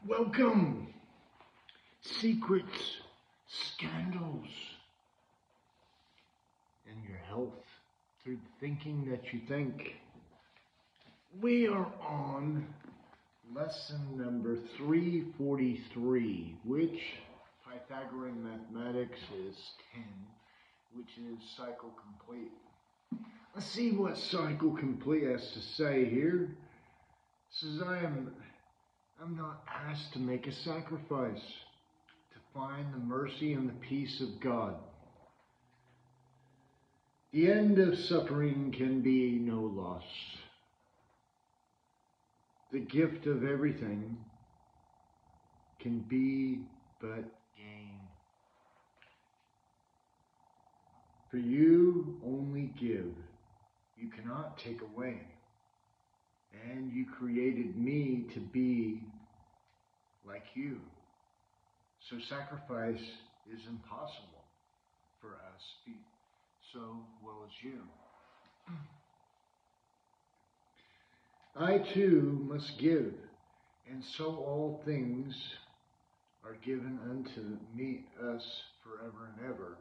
Welcome. Secrets, scandals, and your health through the thinking that you think. We are on lesson number 343, which Pythagorean mathematics is 10, which is cycle complete. Let's see what cycle complete has to say here. It says I'm not asked to make a sacrifice to find the mercy and the peace of God. The end of suffering can be no loss. The gift of everything can be but gain. For you only give, you cannot take away. And you created me to be like you. So sacrifice is impossible for us, so well as you. I too must give, and so all things are given unto me, us forever and ever.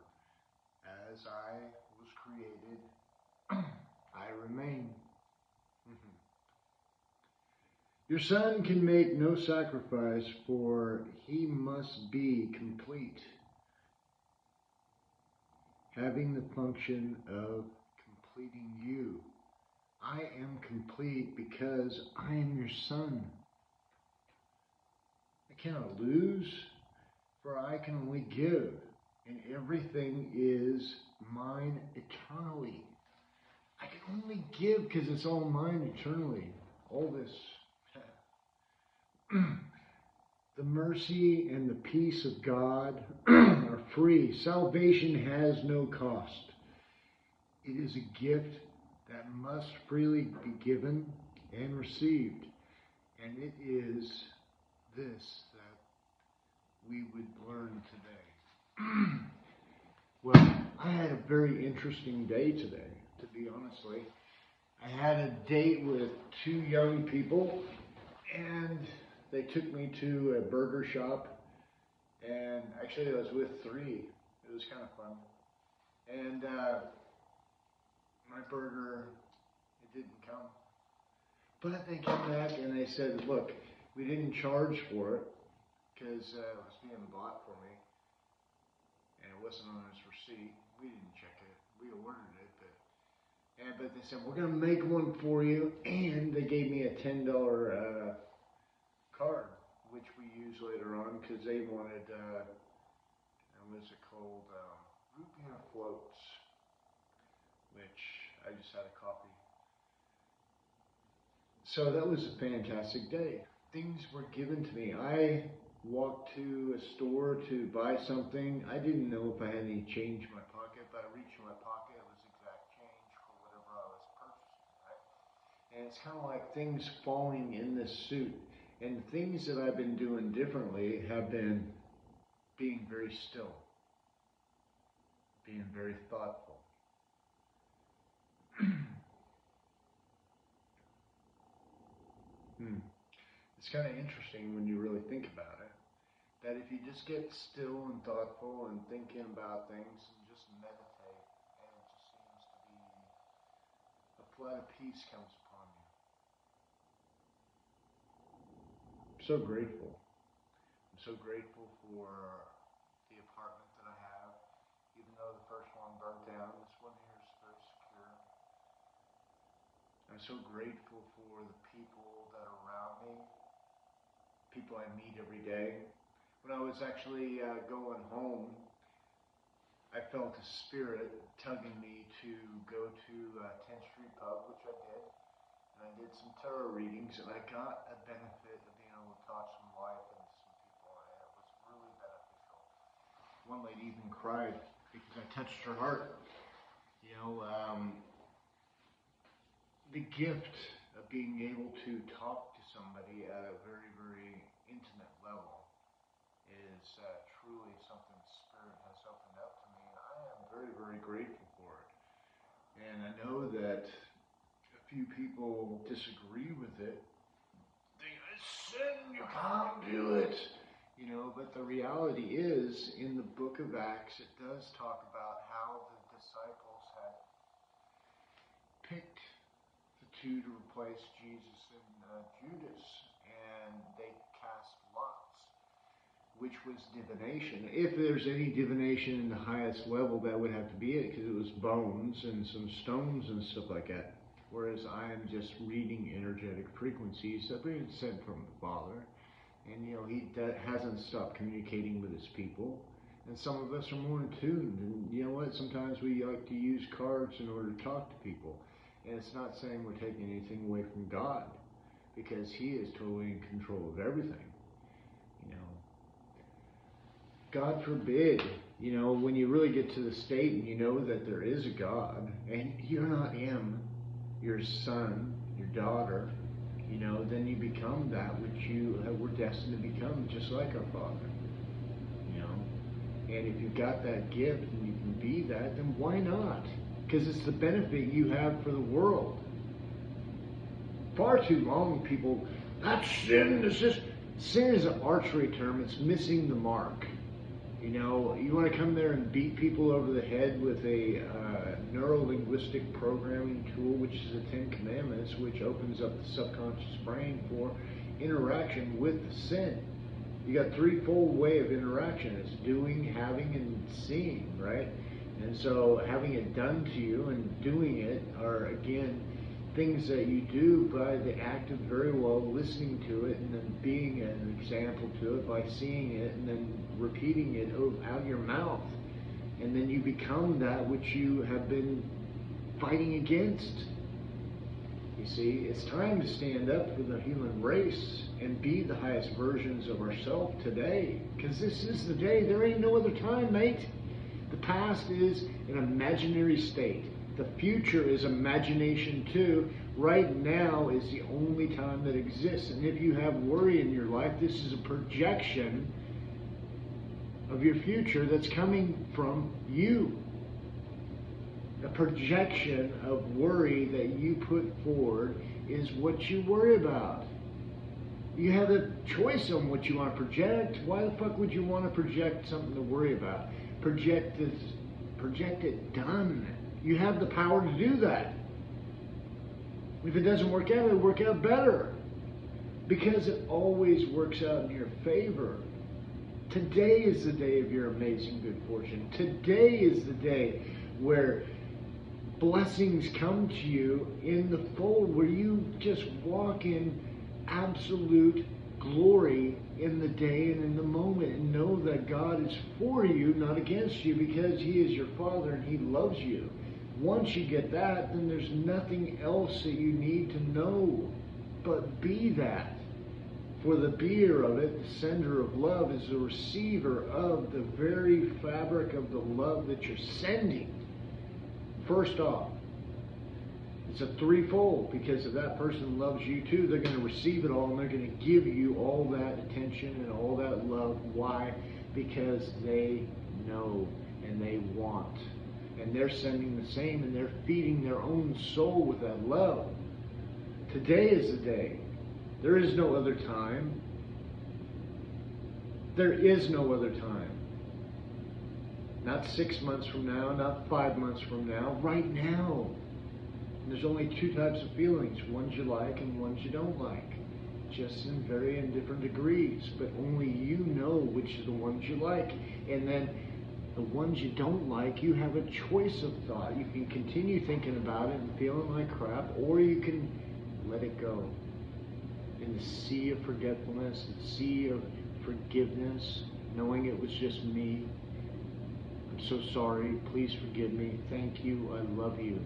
As I was created, I remain. Your son can make no sacrifice, for he must be complete, having the function of completing you. I am complete because I am your son. I cannot lose, for I can only give, and everything is mine eternally. I can only give because it's all mine eternally. All this. The mercy and the peace of God are free. Salvation has no cost. It is a gift that must freely be given and received. And it is this that we would learn today. Well, I had a very interesting day today, to be honestly. I had a date with two young people, and they took me to a burger shop, and actually I was with three. It was kind of fun. And my burger, it didn't come. But they came back and they said, look, we didn't charge for it because it was being bought for me. And it wasn't on his receipt. We didn't check it. We ordered it. But they said, we're going to make one for you. And they gave me a $10 card, which we use later on because they wanted, what's it called? Root beer floats, which I just had a coffee. So that was a fantastic day. Things were given to me. I walked to a store to buy something. I didn't know if I had any change in my pocket, but I reached in my pocket. It was exact change for whatever I was purchasing, right? And it's kind of like things falling in this suit. And things that I've been doing differently have been being very still, being very thoughtful. It's kind of interesting when you really think about it, that if you just get still and thoughtful and thinking about things and just meditate, and it just seems to be a flood of peace comes upon you. I'm so grateful. I'm so grateful for the apartment that I have, even though the first one burnt down. This one here is very secure. I'm so grateful for the people that are around me, people I meet every day. When I was actually going home, I felt a spirit tugging me to go to 10th Street Pub, which I did. And I did some tarot readings, and I got a benefit of being able to talk some life into some people, and it was really beneficial. One lady even cried because I touched her heart. You know, the gift of being able to talk to somebody at a very, very intimate level is truly something the Spirit has opened up to me, and I am very, very grateful for it. And I know that a few people disagree with it. sin, you can't do it. You know, but the reality is, in the book of Acts, it does talk about how the disciples had picked the two to replace Jesus and Judas, and they cast lots, which was divination. If there's any divination in the highest level, that would have to be it, because it was bones and some stones and stuff like that. Whereas I am just reading energetic frequencies that have been sent from the Father. And, you know, he hasn't stopped communicating with his people. And some of us are more in tune. And you know what? Sometimes we like to use cards in order to talk to people. And it's not saying we're taking anything away from God, because he is totally in control of everything. You know, God forbid, you know, when you really get to the state and you know that there is a God, and you're not him, your son, your daughter, you know, then you become that which you were destined to become, just like our Father. You know, and if you've got that gift and you can be that, then why not? Because it's the benefit you have for the world. Far too long, people, that's sin. Sin is an archery term. It's missing the mark. You know, you want to come there and beat people over the head with a neuro-linguistic programming tool, which is the Ten Commandments, which opens up the subconscious brain for interaction with sin. You got threefold way of interaction. It's doing, having, and seeing, right? And so having it done to you and doing it are, again, things that you do by the act of very well listening to it and then being an example to it by seeing it and then repeating it out of your mouth. And then you become that which you have been fighting against. You see, it's time to stand up for the human race and be the highest versions of ourselves today. Because this is the day. There ain't no other time, mate. The past is an imaginary state. The future is imagination too. Right now is the only time that exists. And if you have worry in your life, this is a projection of your future that's coming from you. A projection of worry that you put forward is what you worry about. You have a choice on what you want to project. Why the fuck would you want to project something to worry about? Project it done. You have the power to do that. If it doesn't work out, it'll work out better. Because it always works out in your favor. Today is the day of your amazing good fortune. Today is the day where blessings come to you in the fold, where you just walk in absolute glory in the day and in the moment, and know that God is for you, not against you, because he is your Father and he loves you. Once you get that, then there's nothing else that you need to know but be that. For the beer of it, the sender of love, is the receiver of the very fabric of the love that you're sending. First off, it's a threefold, because if that person loves you too, they're going to receive it all and they're going to give you all that attention and all that love. Why? Because they know and they want. And they're sending the same, and they're feeding their own soul with that love. Today is the day. There is no other time. There is no other time. Not 6 months from now, not 5 months from now, right now. And there's only two types of feelings, ones you like and ones you don't like. Just in varying different degrees, but only you know which are the ones you like. And then the ones you don't like, you have a choice of thought. You can continue thinking about it and feeling like crap, or you can let it go. In the sea of forgetfulness, the sea of forgiveness, knowing it was just me. I'm so sorry. Please forgive me. Thank you. I love you.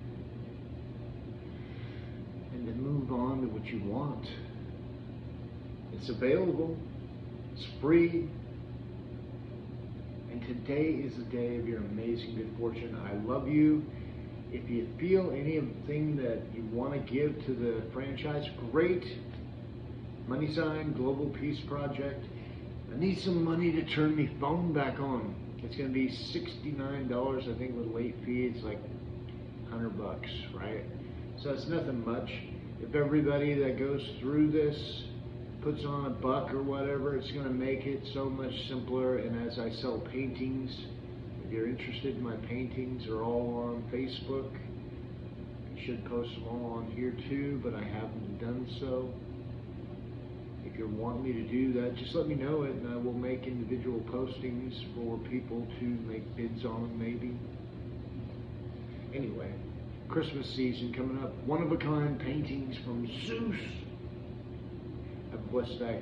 And then move on to what you want. It's available. It's free. And today is the day of your amazing good fortune. I love you. If you feel anything that you want to give to the franchise, great. Money sign, Global Peace Project. I need some money to turn my phone back on. It's going to be $69, I think, with late fee. It's like $100, right? So it's nothing much. If everybody that goes through this puts on a buck or whatever, it's going to make it so much simpler. And as I sell paintings, if you're interested in my paintings, are all on Facebook. I should post them all on here too, but I haven't done so. If you want me to do that, just let me know it, and I will make individual postings for people to make bids on them, maybe. Anyway, Christmas season coming up. One-of-a-kind paintings from Zeus. Have a blessed day.